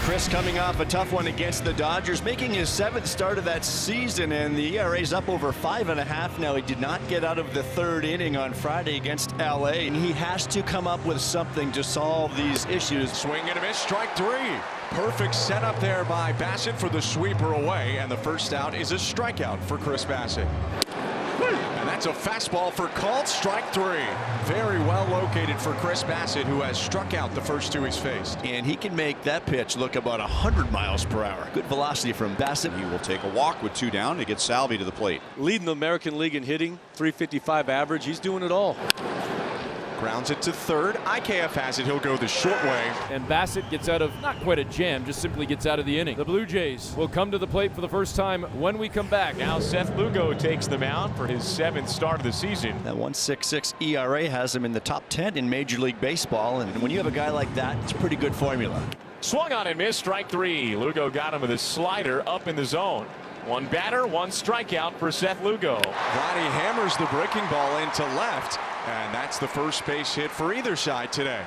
Chris coming off a tough one against the Dodgers, making his 7th start of that season, and the ERA's up over 5.5 now. He did not get out of the 3rd inning on Friday against LA, and he has to come up with something to solve these issues. Swing and a miss, strike 3. Perfect setup there by Bassett for the sweeper away, and the first out is a strikeout for Chris Bassett. And that's a fastball for called strike 3. Very well located for Chris Bassett, who has struck out the first 2 he's faced. And he can make that pitch look about 100 miles per hour. Good velocity from Bassett. He will take a walk with 2 down to get Salvi to the plate. Leading the American League in hitting, .355 average. He's doing it all. Grounds it to 3rd. IKF has it. He'll go the short way. And Bassett gets out of not quite a jam, just simply gets out of the inning. The Blue Jays will come to the plate for the first time when we come back. Now Seth Lugo takes the mound for his 7th start of the season. That 1.66 ERA has him in the top 10 in Major League Baseball, and when you have a guy like that, it's a pretty good formula. Swung on and missed, strike 3. Lugo got him with a slider up in the zone. 1 batter, 1 strikeout for Seth Lugo. Vladdy hammers the breaking ball into left, and that's the first base hit for either side today.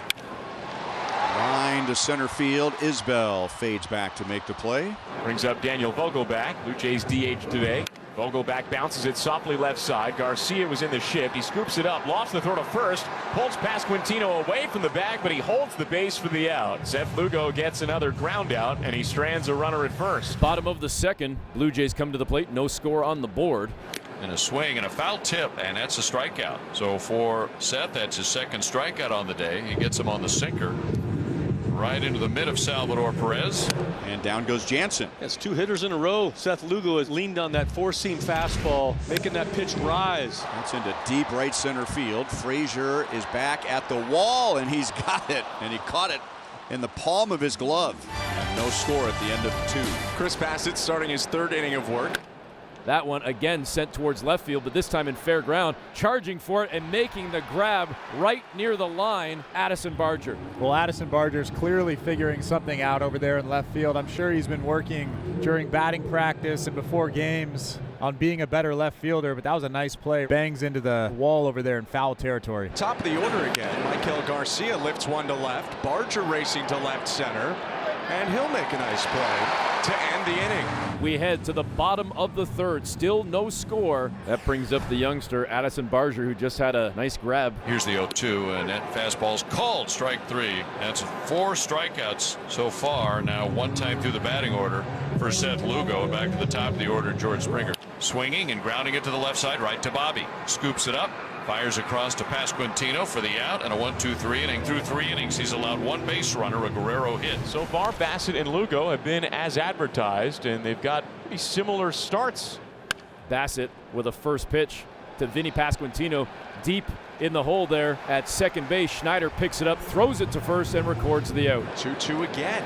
Line to center field. Isbell fades back to make the play. Brings up Daniel Vogelbach, Blue Jays DH today. Vogelbach bounces it softly left side. Garcia was in the shift. He scoops it up, lofts the throw to first, pulls Pasquantino away from the bag, but he holds the base for the out. Seth Lugo gets another ground out, and he strands a runner at first. Bottom of the 2nd, Blue Jays come to the plate, no score on the board. And a swing and a foul tip, and that's a strikeout. So for Seth, that's his 2nd strikeout on the day. He gets him on the sinker. Right into the mid of Salvador Perez. And down goes Jansen. That's 2 hitters in a row. Seth Lugo has leaned on that 4-seam fastball, making that pitch rise. That's into deep right center field. Frazier is back at the wall, and he's got it. And he caught it in the palm of his glove. And no score at the end of 2. Chris Bassett starting his 3rd inning of work. That one again sent towards left field, but this time in fair ground, charging for it and making the grab right near the line, Addison Barger. Well, Addison Barger's clearly figuring something out over there in left field. I'm sure he's been working during batting practice and before games on being a better left fielder, but that was a nice play. Bangs into the wall over there in foul territory. Top of the order again. Michael Garcia lifts 1 to left. Barger racing to left center. And he'll make a nice play to end the inning. We head to the bottom of the 3rd. Still no score. That brings up the youngster, Addison Barger, who just had a nice grab. Here's the 0-2, and that fastball's called strike 3. That's 4 strikeouts so far. Now 1 time through the batting order for Seth Lugo. And back to the top of the order, George Springer. Swinging and grounding it to the left side, right to Bobby. Scoops it up. Fires across to Pasquantino for the out, and a 1-2-3 inning. Through 3 innings, he's allowed 1 base runner, a Guerrero hit. So far, Bassett and Lugo have been as advertised, and they've got pretty similar starts. Bassett with a first pitch to Vinny Pasquantino deep in the hole there at 2nd base. Schneider picks it up, throws it to first, and records the out. 2-2 again.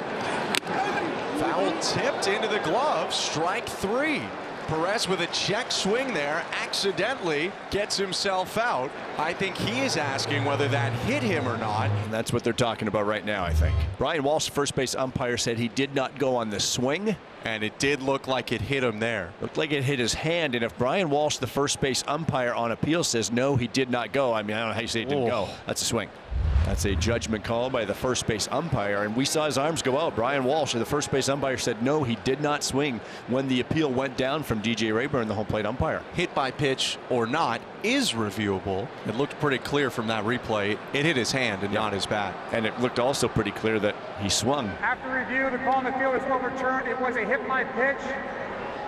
Foul tipped into the glove, strike 3. Perez with a check swing there accidentally gets himself out. I think he is asking whether that hit him or not. And that's what they're talking about right now, I think. Brian Walsh, first base umpire, said he did not go on the swing. And it did look like it hit him there. Looked like it hit his hand. And if Brian Walsh, the first base umpire on appeal, says no, he did not go. I mean, I don't know how you say it didn't go. That's a swing. That's a judgment call by the first base umpire, and we saw his arms go out. Brian Walsh, the first base umpire, said no, he did not swing when the appeal went down from DJ Rayburn, the home plate umpire. Hit by pitch or not is reviewable. It looked pretty clear from that replay. It hit his hand and not his bat. And it looked also pretty clear that he swung. After review, the call on the field is overturned. It was a hit by pitch.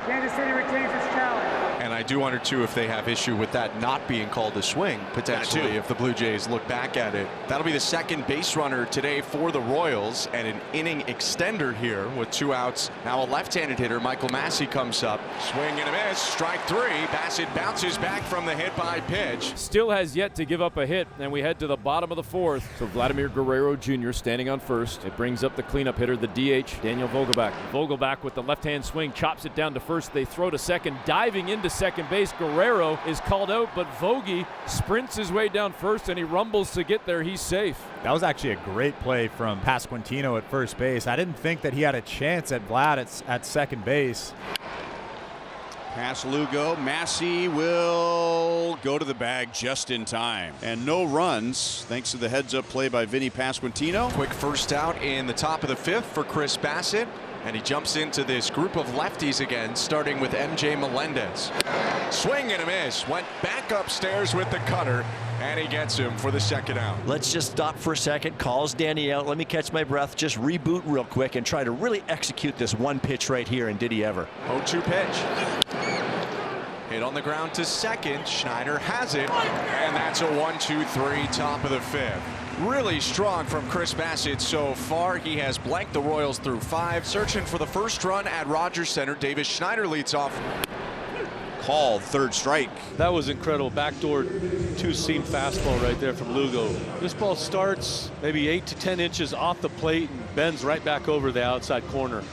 Kansas City retains its challenge. And I do wonder, too, if they have issue with that not being called a swing, potentially, if the Blue Jays look back at it. That'll be the 2nd base runner today for the Royals, and an inning extender here with 2 outs. Now a left-handed hitter, Michael Massey, comes up. Swing and a miss, strike 3. Bassett bounces back from the hit by pitch. Still has yet to give up a hit, and we head to the bottom of the 4th. So Vladimir Guerrero Jr. standing on first. It brings up the cleanup hitter, the DH, Daniel Vogelbach. Vogelbach with the left-hand swing, chops it down to first. They throw to second, diving into second base. Guerrero is called out, but Vogie sprints his way down first, and he rumbles to get there. He's safe. That was actually a great play from Pasquantino at first base. I didn't think that he had a chance at Vlad at second base. Pass Lugo. Massey will go to the bag just in time. And no runs thanks to the heads-up play by Vinny Pasquantino. Quick first out in the top of the 5th for Chris Bassitt. And he jumps into this group of lefties again, starting with MJ Melendez. Swing and a miss. Went back upstairs with the cutter, and he gets him for the second out. Let's just stop for a second. Calls Danny out. Let me catch my breath. Just reboot real quick and try to really execute this one pitch right here. And did he ever? 0-2 pitch. Hit on the ground to second. Schneider has it, and that's a 1-2-3 top of the 5th. Really strong from Chris Bassitt so far. He has blanked the Royals through 5. Searching for the first run at Rogers Center. Davis Schneider leads off. Called, third strike. That was incredible. Backdoor two-seam fastball right there from Lugo. This ball starts maybe 8 to 10 inches off the plate and bends right back over the outside corner.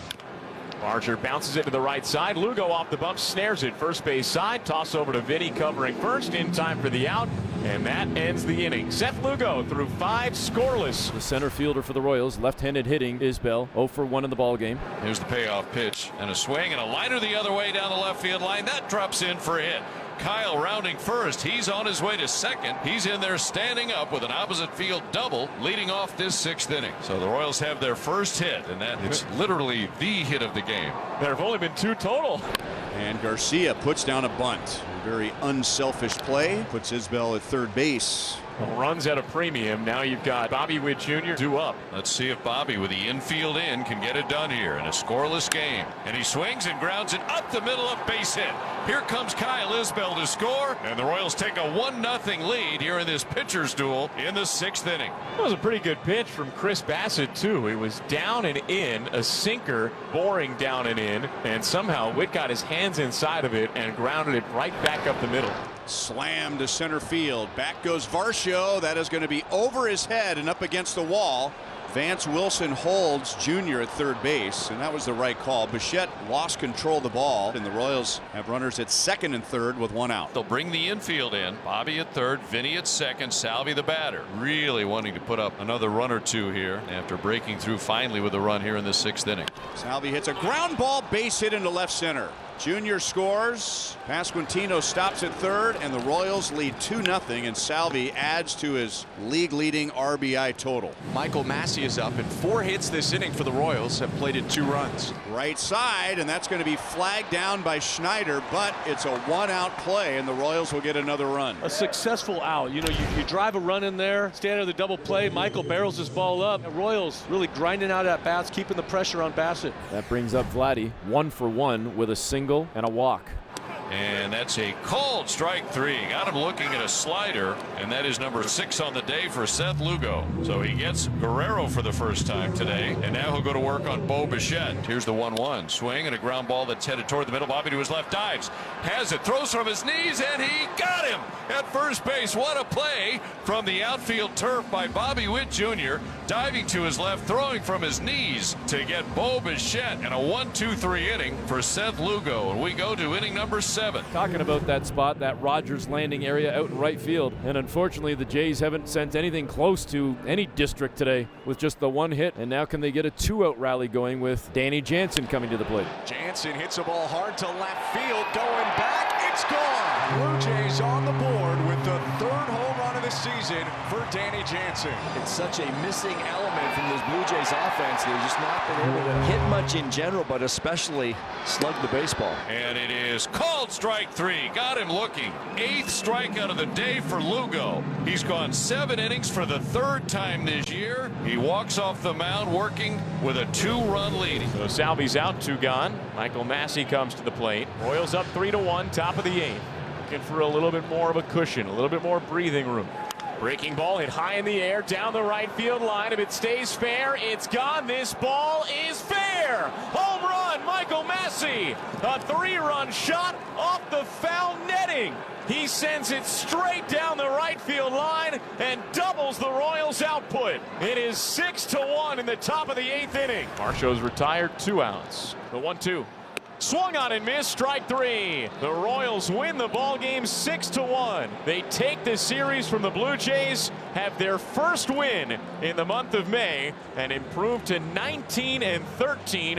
Archer bounces it to the right side. Lugo off the bump, snares it first base side. Toss over to Vinny covering first in time for the out. And that ends the inning. Seth Lugo through 5 scoreless. The center fielder for the Royals, left-handed hitting, Isbell, 0 for 1 in the ball game. Here's the payoff pitch and a swing and a liner the other way down the left field line. That drops in for a hit. Kyle rounding first. He's on his way to second. He's in there standing up with an opposite field double leading off this 6th inning. So the Royals have their first hit, and that it's literally the hit of the game. There have only been 2 total. And Garcia puts down a bunt. A very unselfish play. Puts Isbell at third base. Runs at a premium. Now you've got Bobby Witt Jr. due up. Let's see if Bobby with the infield in can get it done here in a scoreless game. And he swings and grounds it up the middle of base hit. Here comes Kyle Isbell to score, and the Royals take a 1-0 lead here in this pitcher's duel in the 6th inning. That was a pretty good pitch from Chris Bassitt too. It was down and in, a sinker, boring down and in, and somehow Witt got his hands inside of it and grounded it right back up the middle. Slam to center field. Back goes Varsho. That is going to be over his head and up against the wall. Vance Wilson holds Jr. at third base, and that was the right call. Bichette lost control of the ball, and the Royals have runners at second and third with 1 out. They'll bring the infield in. Bobby at third, Vinny at second, Salvi the batter. Really wanting to put up another run or 2 here after breaking through finally with a run here in the 6th inning. Salvi hits a ground ball base hit into left center. Jr. scores. Pasquantino stops at third, and the Royals lead 2-0, and Salvi adds to his league-leading RBI total. Michael Massey is up, and 4 hits this inning for the Royals, have plated 2 runs. Right side, and that's going to be flagged down by Schneider, but it's a 1-out play, and the Royals will get another run. A successful out. You know, you drive a run in there, stand under the double play. Michael barrels his ball up. The Royals really grinding out at bats, keeping the pressure on Bassitt. That brings up Vladdy, 1 for 1 with a single and a walk. And that's a called strike 3. Got him looking at a slider, and that is number 6 on the day for Seth Lugo. So he gets Guerrero for the first time today, and now he'll go to work on Bo Bichette. Here's the 1-1 swing and a ground ball that's headed toward the middle. Bobby to his left, dives, has it, throws from his knees, and he got him at first base. What a play from the outfield turf by Bobby Witt Jr. Diving to his left, throwing from his knees to get Bo Bichette, and a 1-2-3 inning for Seth Lugo. And we go to inning number 7. Talking about that spot, that Rogers Landing area out in right field, and unfortunately the Jays haven't sent anything close to any district today with just the 1 hit, and now can they get a 2-out rally going with Danny Jansen coming to the plate? Jansen hits a ball hard to left field, going back, it's gone! Blue Jays on the board with the 3rd home run of the season for Danny Jansen. It's such a missing element from this Blue Jays offense. They've just not been able to hit much in general, but especially slug the baseball. And it is called strike 3. Got him looking. 8th strikeout of the day for Lugo. He's gone 7 innings for the 3rd time this year. He walks off the mound working with a 2-run lead. So Salvi's out, 2 gone. Michael Massey comes to the plate. Royals up 3-1, top of the 8th. Looking for a little bit more of a cushion, a little bit more breathing room. Breaking ball hit high in the air down the right field line. If it stays fair, it's gone. This ball is fair. Home run, Michael Massey. A 3-run shot off the foul netting. He sends it straight down the right field line and doubles the Royals' output. It is 6-1 in the top of the 8th inning. Marshall's retired, 2 outs. The 1-2. Swung on and missed, strike 3. The Royals win the ball game 6-1. They take the series from the Blue Jays, have their first win in the month of May, and improve to 19-13